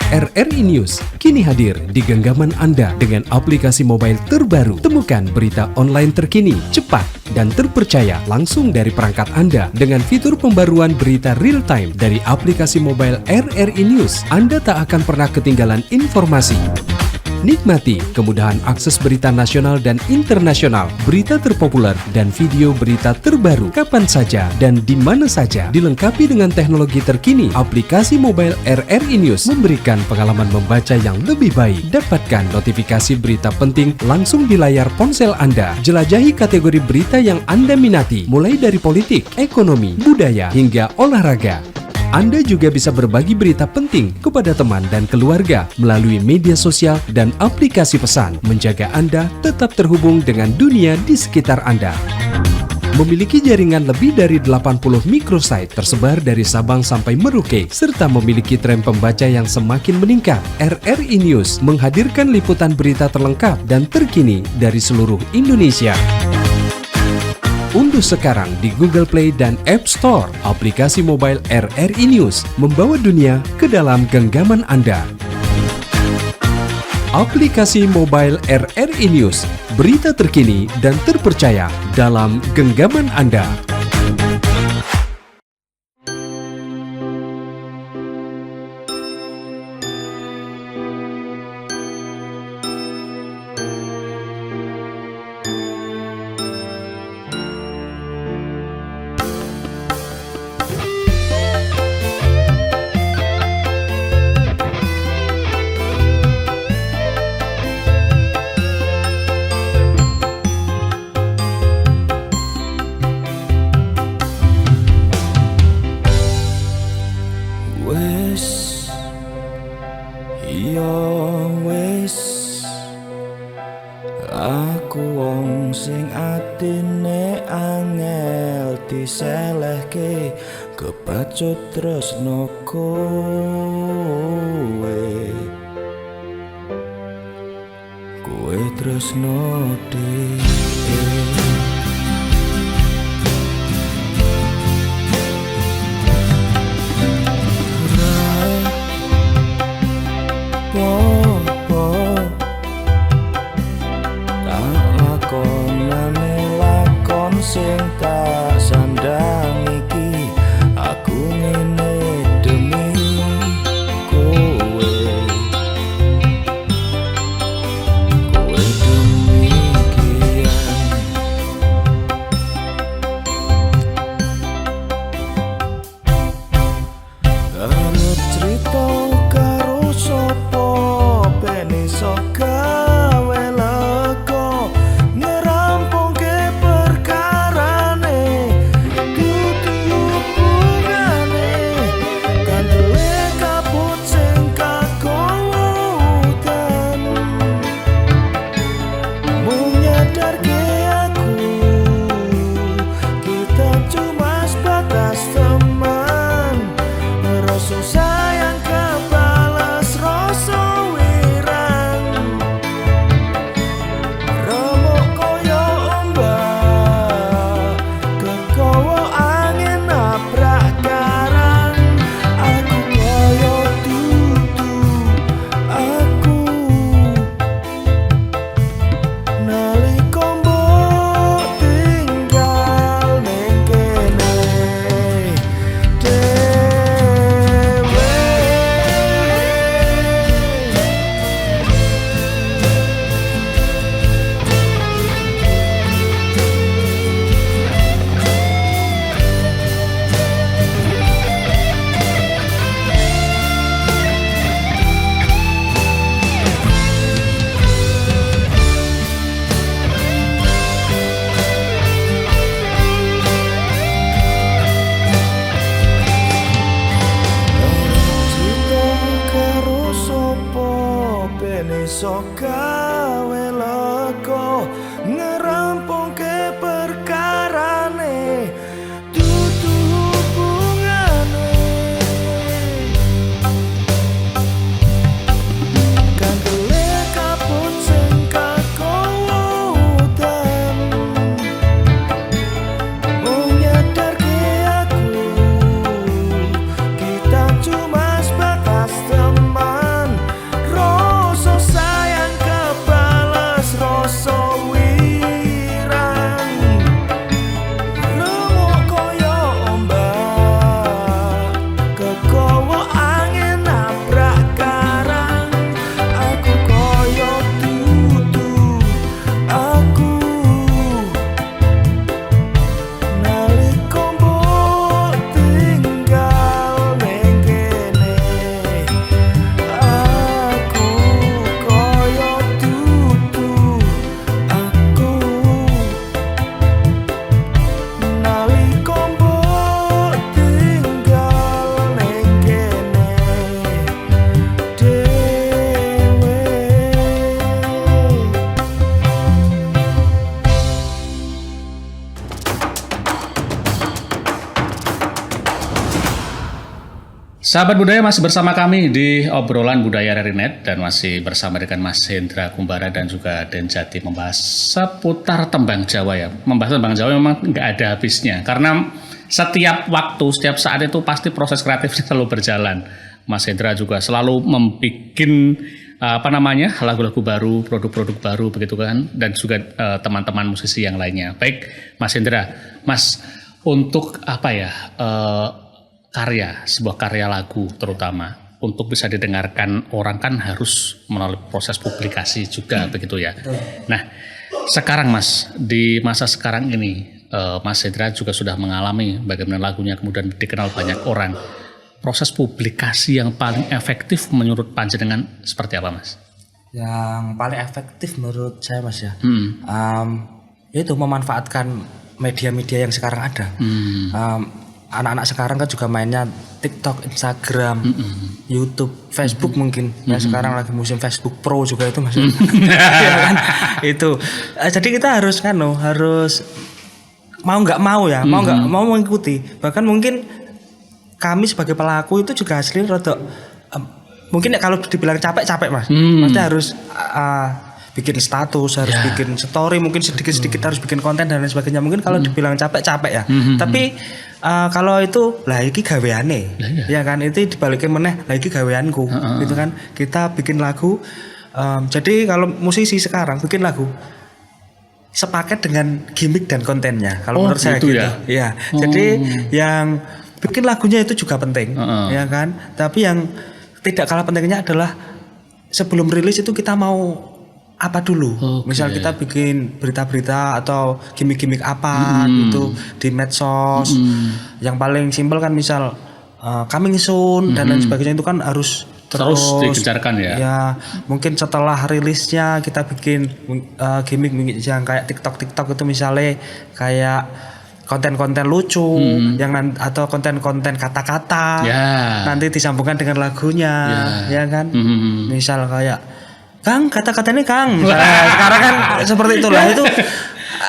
RRI News kini hadir di genggaman Anda dengan aplikasi mobile terbaru. Temukan berita online terkini, cepat, dan terpercaya langsung dari perangkat Anda dengan fitur pembaruan berita real time dari aplikasi mobile RRI News. Anda tak akan pernah ketinggalan informasi. Nikmati kemudahan akses berita nasional dan internasional, berita terpopuler, dan video berita terbaru kapan saja dan di mana saja. Dilengkapi dengan teknologi terkini, aplikasi mobile RRI News memberikan pengalaman membaca yang lebih baik. Dapatkan notifikasi berita penting langsung di layar ponsel Anda. Jelajahi kategori berita yang Anda minati, mulai dari politik, ekonomi, budaya, hingga olahraga. Anda juga bisa berbagi berita penting kepada teman dan keluarga melalui media sosial dan aplikasi pesan, menjaga Anda tetap terhubung dengan dunia di sekitar Anda. Memiliki jaringan lebih dari 80 microsite tersebar dari Sabang sampai Merauke, serta memiliki tren pembaca yang semakin meningkat. RRI News menghadirkan liputan berita terlengkap dan terkini dari seluruh Indonesia. Unduh sekarang di Google Play dan App Store aplikasi mobile RRI News, membawa dunia ke dalam genggaman Anda. Aplikasi mobile RRI News, berita terkini dan terpercaya dalam genggaman Anda. Aku wong sing atine angel diselehke kepacut tresno kowe tresno dhewe. Sing tak sandang iki aku ngene demi kowe demikian. Arep cerita karo sapa ben iso gawe lega ngerampungke sayang kebales rasa wirang, remuk koyo ombak, kekowo angin nabrak karang. Aku koyo dudu, aku nalika mbok tinggal ning kene. Iso gawe lega ngerampungke perkarane dudu hubungane kandele kaput sing kakowo udan menyadarke aku kita cuma sebatas teman. Sayang kebal Sahabat budaya, masih bersama kami di obrolan budaya RRI.net dan masih bersama dengan Mas Hendra Kumbara dan juga Denjati membahas seputar tembang Jawa ya. Membahas tembang Jawa memang nggak ada habisnya karena setiap waktu, setiap saat itu pasti proses kreatifnya selalu berjalan. Mas Hendra juga selalu membikin lagu-lagu baru, produk-produk baru begitu kan, dan juga teman-teman musisi yang lainnya. Baik, Mas Hendra, Mas, untuk sebuah karya lagu terutama untuk bisa didengarkan orang kan harus melalui proses publikasi juga begitu ya. Nah, sekarang Mas, di masa sekarang ini Mas Hendra juga sudah mengalami bagaimana lagunya kemudian dikenal banyak orang. Proses publikasi yang paling efektif menurut panjenengan seperti apa, Mas? Yang paling efektif menurut saya, Mas ya, itu memanfaatkan media-media yang sekarang ada. Anak-anak sekarang kan juga mainnya TikTok, Instagram, YouTube, Facebook mungkin. Ya sekarang lagi musim Facebook Pro juga itu Mas. Ya kan? Itu. Jadi kita harus mau nggak mau ya, mau nggak mau mengikuti. Bahkan mungkin kami sebagai pelaku itu juga asli rada mungkin kalau dibilang capek Mas. Maksudnya harus bikin status, harus bikin story, mungkin sedikit-sedikit harus bikin konten dan lain sebagainya. Mungkin kalau dibilang capek ya. Tapi kalau itu lah iki gaweane. Ya kan, itu dibalikin meneh lah iki gaweanku. Gitu kan. Kita bikin lagu jadi kalau musisi sekarang bikin lagu sepaket dengan gimmick dan kontennya. Kalau menurut saya gitu. Ya. Jadi yang bikin lagunya itu juga penting, ya kan? Tapi yang tidak kalah pentingnya adalah sebelum rilis itu kita mau apa dulu. Misal kita bikin berita-berita atau gimmick-gimmick apa gitu di medsos. Yang paling simpel kan misal coming soon dan lain sebagainya itu kan harus terus dikejarkan ya. Ya, mungkin setelah rilisnya kita bikin gimmick yang kayak TikTok itu misalnya kayak konten-konten lucu atau konten-konten kata-kata nanti disambungkan dengan lagunya ya kan. Misal kayak Kang, kata-katanya Kang. Sekarang kan seperti itulah. Itu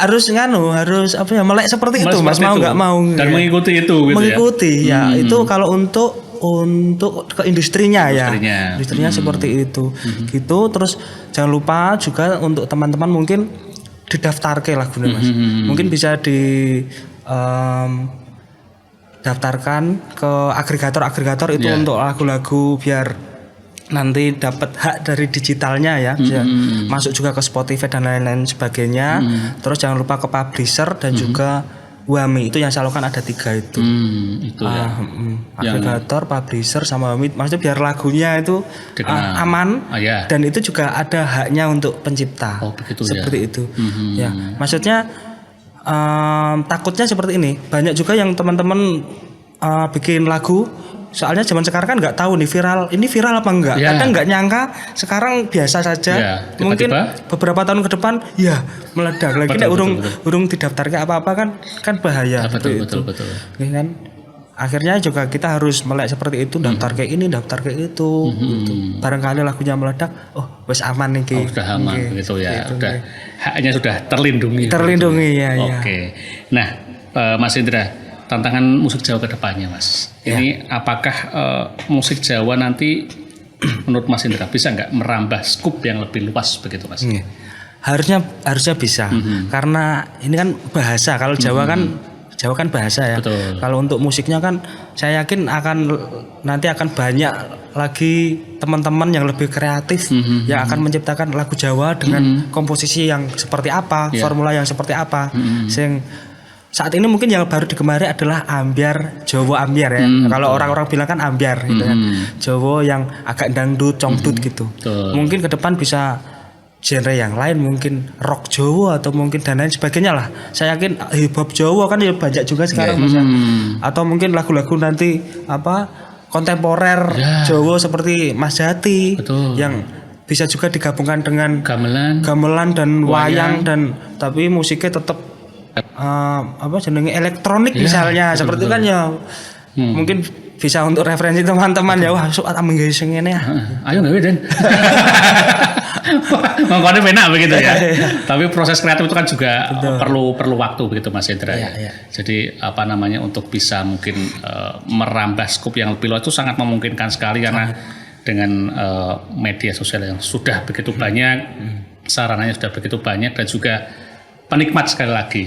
harus melek seperti itu Mas, mau nggak mau dan mengikuti itu gitu mengikuti ya. Itu kalau untuk ke industrinya ya. Industrinya seperti itu. Gitu. Terus jangan lupa juga untuk teman-teman mungkin didaftarkan lagunya Mas. Mungkin bisa daftarkan ke agregator itu untuk lagu-lagu biar nanti dapat hak dari digitalnya ya. Masuk juga ke Spotify dan lain-lain sebagainya. Terus jangan lupa ke publisher dan juga WAMI. Itu yang saya lakukan ada 3 itu. Itu ya. Agregator, publisher sama WAMI. Maksudnya biar lagunya itu aman dan itu juga ada haknya untuk pencipta. Seperti itu. Ya, maksudnya takutnya seperti ini. Banyak juga yang teman-teman bikin lagu. Soalnya zaman sekarang kan nggak tahu nih ini viral apa enggak. Kadang nggak nyangka sekarang biasa saja. Mungkin beberapa tahun ke depan meledak lagi. Urung didaftarkan apa-apa kan bahaya. Betul. Ya kan? Akhirnya juga kita harus melek seperti itu, daftar kayak ini, daftar kayak itu. Gitu. Barangkali lagunya meledak, wes aman nih. Sudah aman begitu ya. Haknya sudah terlindungi. Ya. Oke. Nah, Mas Hendra, tantangan musik Jawa ke depannya Mas. Ini apakah musik Jawa nanti menurut Mas Hendra bisa nggak merambah skup yang lebih luas begitu Mas? Harusnya bisa. Karena ini kan bahasa. Kalau Jawa kan bahasa ya. Betul. Kalau untuk musiknya kan saya yakin nanti akan banyak lagi teman-teman yang lebih kreatif yang akan menciptakan lagu Jawa dengan komposisi yang seperti apa, formula yang seperti apa. Saat ini mungkin yang baru digemari adalah Jawa ambiar ya. Kalau orang-orang bilang kan ambiar gitu kan. Jawa yang agak dangdut, congdut gitu. Mungkin ke depan bisa genre yang lain, mungkin rock Jawa atau mungkin dan lain sebagainya lah. Saya yakin hip hop Jawa kan ya banyak juga sekarang Mas. Atau mungkin lagu-lagu nanti kontemporer Jawa seperti Mas Jati yang bisa juga digabungkan dengan gamelan dan wayang dan tapi musiknya tetap elektronik misalnya seperti itu kan ya. Mungkin bisa untuk referensi teman-teman ya. Wah, sok ameng guys ngene ya. Ayo gawe Den. Mangkone penak begitu ya. Tapi proses kreatif itu kan juga perlu waktu begitu Mas Hendra ya. Jadi apa namanya untuk bisa mungkin merambah skup yang lebih luas itu sangat memungkinkan sekali karena dengan media sosial yang sudah begitu banyak, sarananya sudah begitu banyak dan juga penikmat sekali lagi.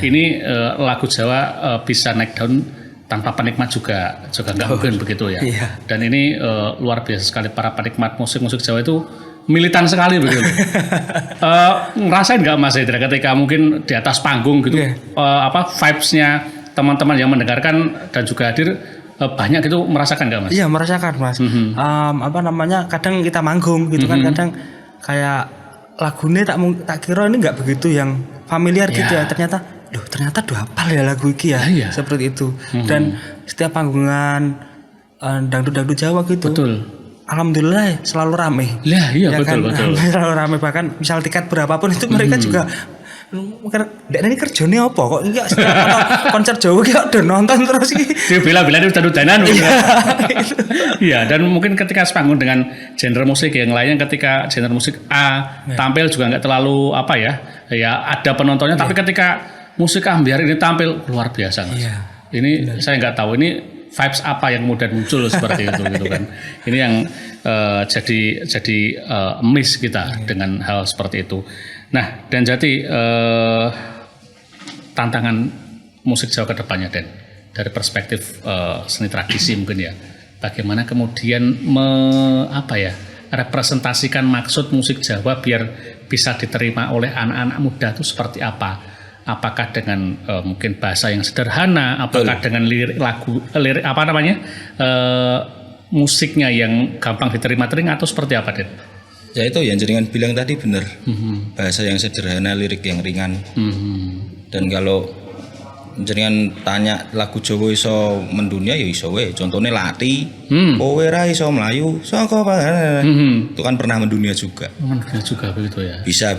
Ini lagu Jawa bisa naik daun tanpa penikmat juga nggak mungkin begitu ya. Dan ini luar biasa sekali para penikmat musik Jawa itu militan sekali begitu. Ngerasain nggak Mas Hendra ketika mungkin di atas panggung gitu vibes-nya teman-teman yang mendengarkan dan juga hadir banyak gitu merasakan nggak Mas? Iya merasakan Mas. Kadang kita manggung gitu kan kadang kayak lagunya tak kira ini nggak begitu yang familiar gitu ya ternyata hafal ya lagu iki ya seperti itu. Dan setiap panggungan dangdut Jawa gitu alhamdulillah selalu rame. Betul. Selalu rame, bahkan misal tiket berapapun itu mereka juga ini kerjanya apa kok enggak konser Jawa kok udah nonton terus iki. Dia bila-bila itu udah-udanan. Iya, dan mungkin ketika sepanggung dengan genre musik yang lainnya, ketika genre musik A tampil juga nggak terlalu ya ada penontonnya, tapi ketika musik ambiar ini tampil luar biasa Mas. Ini saya nggak tahu ini vibes apa yang kemudian muncul seperti itu gitu kan. Ini yang jadi miss kita dengan hal seperti itu. Nah, dan jadi tantangan musik Jawa ke depannya Dan dari perspektif seni tradisi mungkin ya. Bagaimana kemudian representasikan maksud musik Jawa biar bisa diterima oleh anak-anak muda itu seperti apa? Apakah dengan mungkin bahasa yang sederhana, apakah dengan lirik musiknya yang gampang diterima telinga atau seperti apa Den? Ya itu yang jenengan bilang tadi benar. Bahasa yang sederhana, lirik yang ringan. Dan kalau jenengan tanya lagu Jawa iso mendunia ya iso we. Contohnya Lati, kowe ra iso mlayu saka itu kan pernah mendunia juga. Mendunia juga begitu ya. Bisa.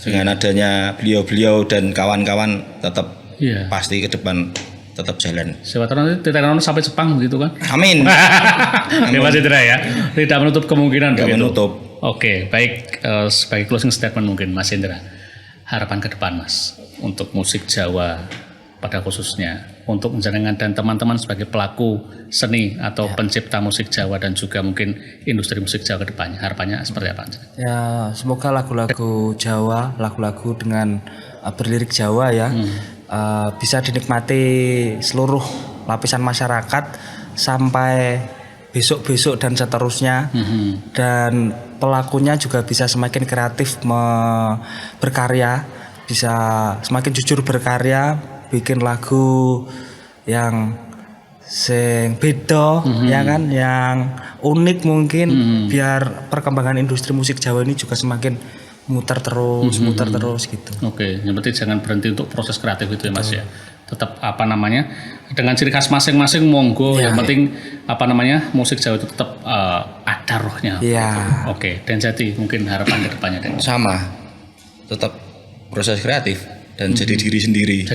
Dengan adanya beliau-beliau dan kawan-kawan tetap pasti ke depan tetap jalan. Siapa tahu nanti Titanono sampai Jepang begitu kan? Amin. Mas Hendra ya. Tidak menutup kemungkinan begitu. Menutup. Oke, baik sebagai closing statement mungkin Mas Hendra. Harapan ke depan Mas untuk musik Jawa pada khususnya untuk jenengan dan teman-teman sebagai pelaku seni atau pencipta musik Jawa dan juga mungkin industri musik Jawa ke depannya, harapannya seperti apa? Ya, semoga lagu-lagu Jawa, lagu-lagu dengan berlirik Jawa ya bisa dinikmati seluruh lapisan masyarakat sampai besok-besok dan seterusnya. Dan pelakunya juga bisa semakin kreatif berkarya, bisa semakin jujur berkarya, bikin lagu yang beda ya kan, yang unik mungkin biar perkembangan industri musik Jawa ini juga semakin muter terus gitu. Oke, yang penting jangan berhenti untuk proses kreatif itu ya Mas ya. Tetap dengan ciri khas masing-masing monggo. Yang penting musik Jawa itu tetap ada rohnya. Oke, dan jadi mungkin harapan ke depannya Dan. Sama, tetap proses kreatif dan jadi diri sendiri.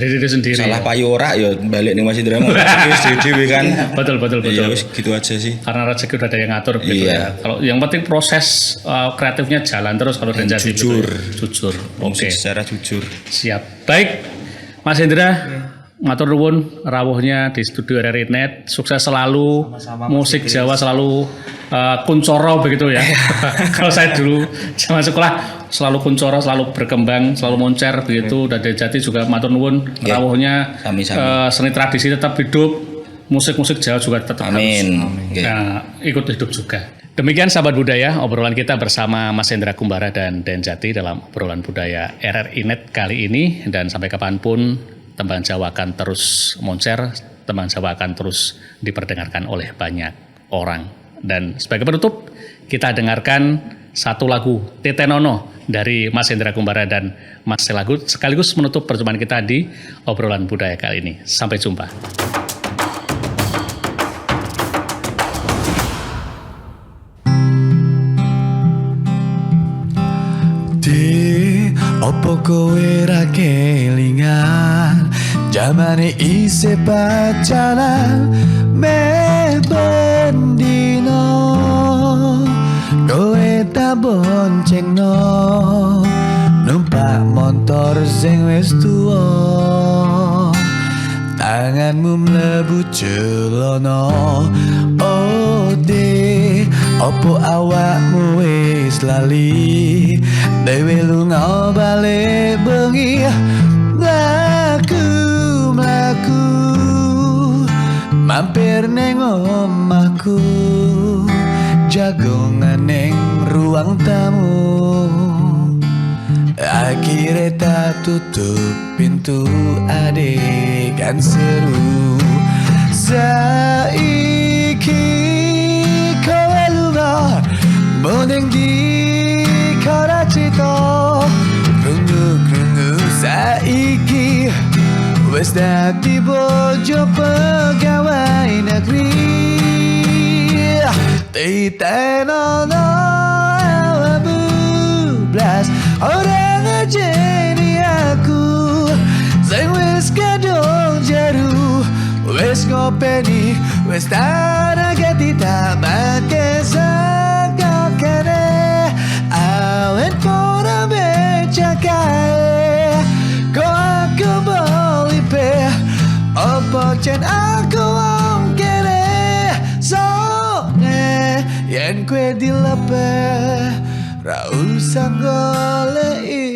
Salah payu ora ya balik nih Mas Indra dewe kan. Betul. Ya wis gitu aja sih. Karena rezeki udah ada yang ngatur gitu ya. Kalau yang penting proses kreatifnya jalan terus kalau dan jadi jujur. Oke. Secara jujur. Siap. Baik. Mas Hendra, matur nuwun rawuhnya di studio RRI Net. Sukses selalu. Sama-sama, musik Jawa selalu kuncoro begitu ya. Kalau saya dulu zaman sekolah selalu kuncoro, selalu berkembang, selalu moncer begitu. Dan Jati juga matur nuwun rawuhnya seni tradisi tetap hidup, musik-musik Jawa juga tetap harus ikut hidup juga. Demikian sahabat budaya, obrolan kita bersama Mas Hendra Kumbara dan Den Jati dalam obrolan budaya RRI Net kali ini. Dan sampai kapanpun tembang Jawa akan terus moncer, tembang Jawa akan terus diperdengarkan oleh banyak orang. Dan sebagai penutup kita dengarkan satu lagu Titanono dari Mas Hendra Kumbara dan Mas Selagut sekaligus menutup perjumpaan kita di obrolan budaya kali ini. Sampai jumpa. Opo kowe ra kelingan jamane isih pacaran me bendino kowe boncengno numpak motor sing wis tuwa, tanganmu mlebu celana. Ode opo awakmu wis lali dewe lunga balik bengi. Mlaku mampir neng omahku, jagongan neng ruang tamu. Akhirnya tak tutup pintu, adik kan seru. Saiki kowe lunga meneng di Karacito, krungu saiki wes dadi bojo pegawai negeri. Titenono awamu blas orang ngajeni aku, sing wis kadung jaru, wis ngopeni, wis tanah gati tamake saka kene. Awen pora becakae, ko aku bolipe, opo cen aku wong kene. Sone yen kue dilepe, ra usah golek